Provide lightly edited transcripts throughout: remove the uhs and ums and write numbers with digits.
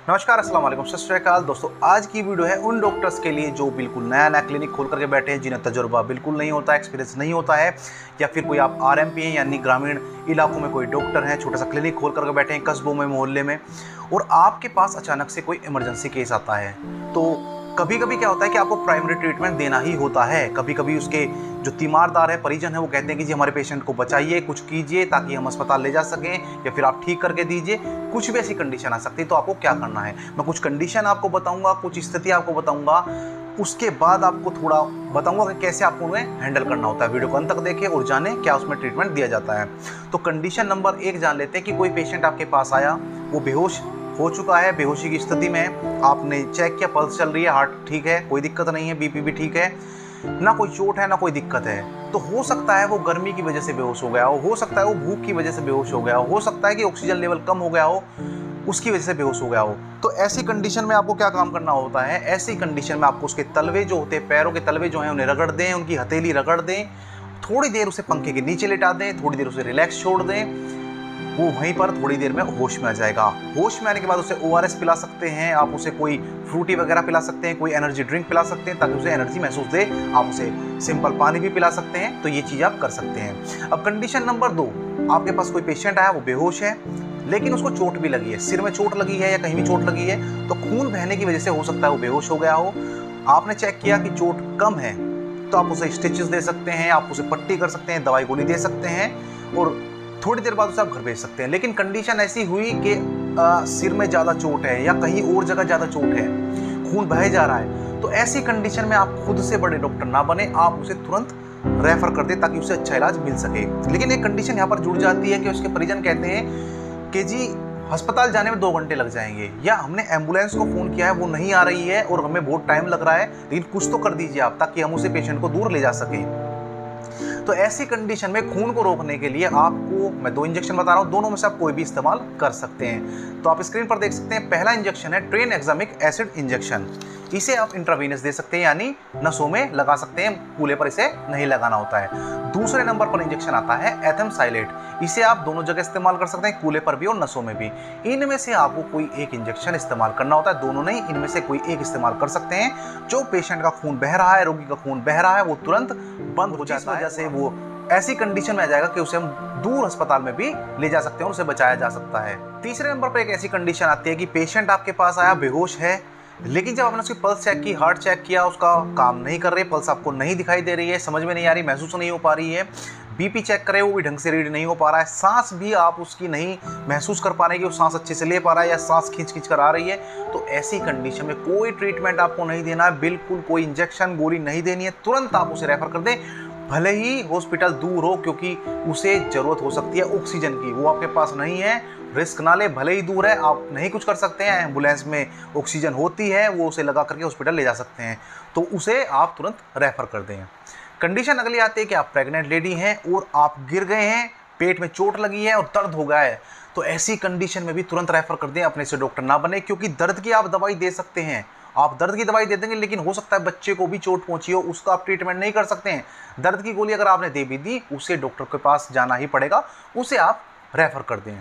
नमस्कार, अस्सलाम वालेकुम, सत श्री अकाल दोस्तों। आज की वीडियो है उन डॉक्टर्स के लिए जो बिल्कुल नया नया क्लिनिक खोल करके बैठे हैं, जिन्हें तजुर्बा बिल्कुल नहीं होता, एक्सपीरियंस नहीं होता है, या फिर कोई आप आरएमपी हैं यानी ग्रामीण इलाकों में कोई डॉक्टर हैं, छोटा सा क्लिनिक खोल करके बैठे हैं कस्बों में, मोहल्ले में, और आपके पास अचानक से कोई इमरजेंसी केस आता है। तो कभी कभी क्या होता है कि आपको प्राइमरी ट्रीटमेंट देना ही होता है। कभी कभी उसके जो तीमारदार है, परिजन है, वो कहते हैं कि जी हमारे पेशेंट को बचाइए, कुछ कीजिए ताकि हम अस्पताल ले जा सकें, या फिर आप ठीक करके दीजिए। कुछ भी ऐसी कंडीशन आ सकती है, तो आपको क्या करना है, मैं कुछ कंडीशन आपको बताऊंगा, कुछ स्थिति आपको बताऊंगा, उसके बाद आपको थोड़ा बताऊंगा कि कैसे आपको उन्हें हैंडल करना होता है। वीडियो को अंत तक देखें और जाने क्या उसमें ट्रीटमेंट दिया जाता है। तो कंडीशन नंबर 1 जान लेते हैं कि कोई पेशेंट आपके पास आया, वो बेहोश हो चुका है, बेहोशी की स्थिति में है, आपने चेक किया, पल्स चल रही है, हार्ट ठीक है, कोई दिक्कत नहीं है, बीपी भी ठीक है, ना कोई चोट है ना कोई दिक्कत है। तो हो सकता है वो गर्मी की वजह से बेहोश हो गया हो सकता है वो भूख की वजह से बेहोश हो गया हो सकता है कि ऑक्सीजन लेवल कम हो गया हो, उसकी वजह से बेहोश हो गया हो। तो ऐसी कंडीशन में आपको क्या काम करना होता है? ऐसी कंडीशन में आपको उसके तलवे जो होते हैं, पैरों के तलवे जो हैं, उन्हें रगड़ दें, उनकी हथेली रगड़ दें, थोड़ी देर उसे पंखे के नीचे लेटा दें, थोड़ी देर उसे रिलैक्स छोड़ दें, वो वहीं पर थोड़ी देर में होश में आ जाएगा। होश में आने के बाद उसे ORS पिला सकते हैं, आप उसे कोई फ्रूटी वगैरह पिला सकते हैं, कोई एनर्जी ड्रिंक पिला सकते हैं ताकि उसे एनर्जी महसूस दे, आप उसे सिंपल पानी भी पिला सकते हैं। तो ये चीज़ आप कर सकते हैं। अब कंडीशन नंबर 2, आपके पास कोई पेशेंट आया, वो बेहोश है लेकिन उसको चोट भी लगी है, सिर में चोट लगी है या कहीं भी चोट लगी है, तो खून बहने की वजह से हो सकता है वो बेहोश हो गया हो। आपने चेक किया कि चोट कम है, तो आप उसे स्टिचेस दे सकते हैं, आप उसे पट्टी कर सकते हैं, दवाई गोली दे सकते हैं, और थोड़ी देर बाद उसे आप घर भेज सकते हैं। लेकिन कंडीशन ऐसी हुई कि सिर में ज़्यादा चोट है या कहीं और जगह ज़्यादा चोट है, खून बह जा रहा है, तो ऐसी कंडीशन में आप खुद से बड़े डॉक्टर ना बने, आप उसे तुरंत रेफर कर दें ताकि उसे अच्छा इलाज मिल सके। लेकिन एक कंडीशन यहाँ पर जुड़ जाती है कि उसके परिजन कहते हैं कि जी अस्पताल जाने में 2 घंटे लग जाएंगे, या हमने एम्बुलेंस को फ़ोन किया है, वो नहीं आ रही है और हमें बहुत टाइम लग रहा है, लेकिन कुछ तो कर दीजिए आप ताकि हम उसे पेशेंट को दूर ले जा सकें। तो ऐसी कंडीशन में खून को रोकने के लिए आपको मैं 2 इंजेक्शन बता रहा हूँ, दोनों में से आप कोई भी इस्तेमाल कर सकते हैं। तो आप स्क्रीन पर देख सकते हैं, पहला इंजेक्शन है ट्रेनएग्जामिक एसिड इंजेक्शन। इसे आप इंट्रावीनस दे सकते हैं, यानी नसों में लगा सकते हैं, कूल्हे पर इसे नहीं लगाना होता है। दूसरे नंबर पर इंजेक्शन आता है एथेमसाइलेट। इसे आप दोनों जगह इस्तेमाल कर सकते हैं, कूल्हे पर भी और नसों में भी। इनमें से आपको कोई एक इंजेक्शन इस्तेमाल करना होता है, दोनों नहीं, इनमें से कोई एक इस्तेमाल कर सकते हैं। जो पेशेंट का खून बह रहा है, रोगी का खून बह रहा है, वो तुरंत बंद हो जाता है, वजह से वो ऐसी कंडीशन में आ जाएगा कि उसे हम दूर अस्पताल में भी ले जा सकते हैं और उसे बचाया जा सकता है। तीसरे नंबर पर एक ऐसी कंडीशन आती है कि पेशेंट आपके पास आया, बेहोश है, लेकिन जब आपने उसकी पल्स चेक की, हार्ट चेक किया, उसका काम नहीं कर रही है, पल्स आपको नहीं दिखाई दे रही है, समझ में नहीं आ रही, महसूस नहीं हो पा रही है, बीपी चेक करे वो भी ढंग से रीड नहीं हो पा रहा है, सांस भी आप उसकी नहीं महसूस कर पा रहे हैं कि वो सांस अच्छे से ले पा रहा है या सांस खींच खींच कर आ रही है, तो ऐसी कंडीशन में कोई ट्रीटमेंट आपको नहीं देना है, बिल्कुल कोई इंजेक्शन गोली नहीं देनी है, तुरंत आप उसे रेफर कर दें, भले ही हॉस्पिटल दूर हो, क्योंकि उसे ज़रूरत हो सकती है ऑक्सीजन की, वो आपके पास नहीं है, रिस्क ना ले, भले ही दूर है, आप नहीं कुछ कर सकते हैं, एम्बुलेंस में ऑक्सीजन होती है, वो उसे लगा करके हॉस्पिटल ले जा सकते हैं, तो उसे आप तुरंत रेफर कर दें। कंडीशन अगली आती है कि आप प्रेग्नेंट लेडी हैं और आप गिर गए हैं, पेट में चोट लगी है और दर्द हो गया है, तो ऐसी कंडीशन में भी तुरंत रेफर कर दें, अपने से डॉक्टर ना बने, क्योंकि दर्द की आप दवाई दे सकते हैं, आप दर्द की दवाई दे देंगे, लेकिन हो सकता है बच्चे को भी चोट पहुंची हो, उसका आप ट्रीटमेंट नहीं कर सकते हैं। दर्द की गोली अगर आपने दे भी दी, उसे डॉक्टर के पास जाना ही पड़ेगा, उसे आप रेफर कर दें।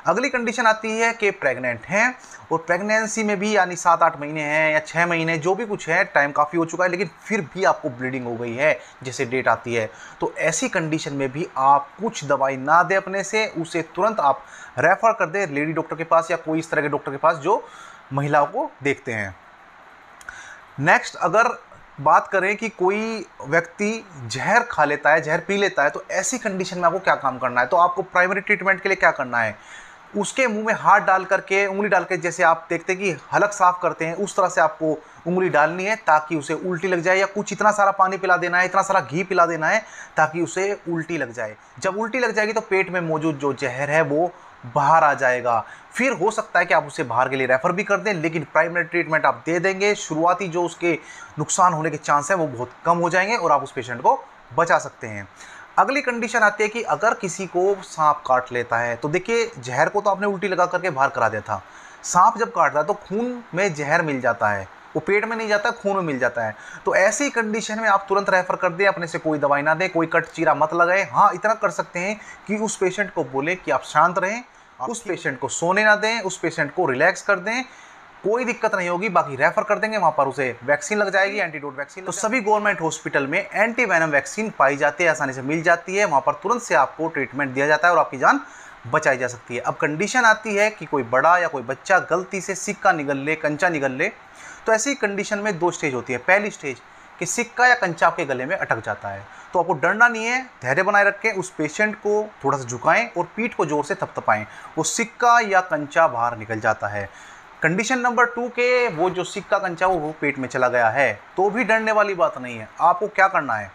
अगली कंडीशन आती है कि प्रेग्नेंट हैं और प्रेगनेंसी में भी, यानी 7-8 महीने हैं या 6 महीने, जो भी कुछ है, टाइम काफ़ी हो चुका है, लेकिन फिर भी आपको ब्लीडिंग हो गई है जैसे डेट आती है, तो ऐसी कंडीशन में भी आप कुछ दवाई ना दें अपने से, उसे तुरंत आप रेफर कर दें लेडी डॉक्टर के पास या कोई इस तरह के डॉक्टर के पास जो महिलाओं को देखते हैं। नेक्स्ट, अगर बात करें कि कोई व्यक्ति जहर खा लेता है, जहर पी लेता है, तो ऐसी कंडीशन में आपको क्या काम करना है? तो आपको प्राइमरी ट्रीटमेंट के लिए क्या करना है? उसके मुंह में हाथ डाल करके, उंगली डाल के, जैसे आप देखते हैं कि हलक साफ करते हैं, उस तरह से आपको उंगली डालनी है ताकि उसे उल्टी लग जाए, या कुछ इतना सारा पानी पिला देना है, इतना सारा घी पिला देना है ताकि उसे उल्टी लग जाए। जब उल्टी लग जाएगी तो पेट में मौजूद जो जहर है वो बाहर आ जाएगा। फिर हो सकता है कि आप उसे बाहर के लिए रेफर भी कर दें, लेकिन प्राइमरी ट्रीटमेंट आप दे देंगे, शुरुआती जो उसके नुकसान होने के चांस है वो बहुत कम हो जाएंगे और आप उस पेशेंट को बचा सकते हैं। अगली कंडीशन आती है कि अगर किसी को सांप काट लेता है, तो देखिए जहर को तो आपने उल्टी लगा करके बाहर करा दिया था, सांप जब काटता है तो खून में जहर मिल जाता है, वो पेट में नहीं जाता, खून में मिल जाता है। तो ऐसी कंडीशन में आप तुरंत रेफर कर दें, अपने से कोई दवाई ना दें, कोई कट चीरा मत लगाएं। हाँ, इतना कर सकते हैं कि उस पेशेंट को बोले कि आप शांत रहें, उस पेशेंट को सोने ना दें, उस पेशेंट को रिलैक्स कर दें, कोई दिक्कत नहीं होगी, बाकी रेफर कर देंगे, वहाँ पर उसे वैक्सीन लग जाएगी, एंटीडोट वैक्सीन। तो सभी गवर्नमेंट हॉस्पिटल में एंटीवेनम वैक्सीन पाई जाती है, आसानी से मिल जाती है, वहाँ पर तुरंत से आपको ट्रीटमेंट दिया जाता है और आपकी जान बचाई जा सकती है। अब कंडीशन आती है कि कोई बड़ा या कोई बच्चा गलती से सिक्का निगल ले, कंचा निगल ले, तो ऐसी कंडीशन में 2 स्टेज होती है। पहली स्टेज कि सिक्का या कंचा आपके गले में अटक जाता है, तो आपको डरना नहीं है, धैर्य बनाए रखें, उस पेशेंट को थोड़ा सा झुकाएं और पीठ को जोर से थपथपाएं, वो सिक्का या कंचा बाहर निकल जाता है। कंडीशन नंबर 2 के वो जो सिक्का कंचा वो पेट में चला गया है, तो भी डरने वाली बात नहीं है। आपको क्या करना है,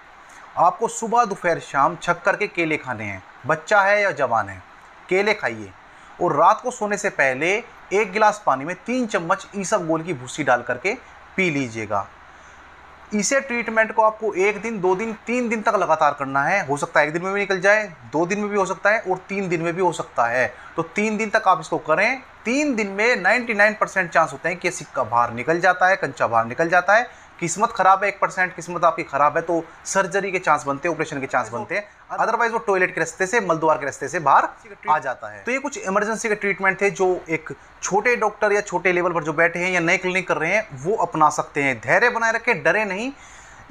आपको सुबह दोपहर शाम छक करके केले खाने हैं, बच्चा है या जवान है, केले खाइए और रात को सोने से पहले 1 गिलास पानी में 3 चम्मच ईसबगोल की भूसी डाल करके पी लीजिएगा। इसे ट्रीटमेंट को आपको 1 दिन, 2 दिन, 3 दिन तक लगातार करना है। हो सकता है 1 दिन में भी निकल जाए, 2 दिन में भी हो सकता है और 3 दिन में भी हो सकता है। तो 3 दिन तक आप इसको करें। 3 दिन में 99% चांस होते हैं कि सिक्का बाहर निकल जाता है, कंचा बाहर निकल जाता है। किस्मत खराब है, 1% किस्मत आपकी खराब है तो सर्जरी के चांस बनते हैं, ऑपरेशन के चांस बनते हैं, अदरवाइज वो टॉयलेट के रास्ते से, मलद्वार के रास्ते से बाहर आ जाता है। तो ये कुछ इमरजेंसी के ट्रीटमेंट थे जो एक छोटे डॉक्टर या छोटे लेवल पर जो बैठे हैं या नए क्लिनिक कर रहे हैं वो अपना सकते हैं। धैर्य बनाए रखें, डरे नहीं,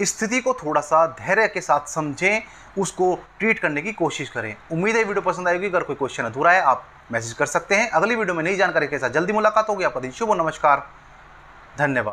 स्थिति को थोड़ा सा धैर्य के साथ समझें, उसको ट्रीट करने की कोशिश करें। उम्मीद है वीडियो पसंद आएगी। अगर कोई क्वेश्चन अधूरा है आप मैसेज कर सकते हैं। अगली वीडियो में नई जानकारी के साथ जल्दी मुलाकात होगी। आपका दिन शुभ हो। नमस्कार, धन्यवाद।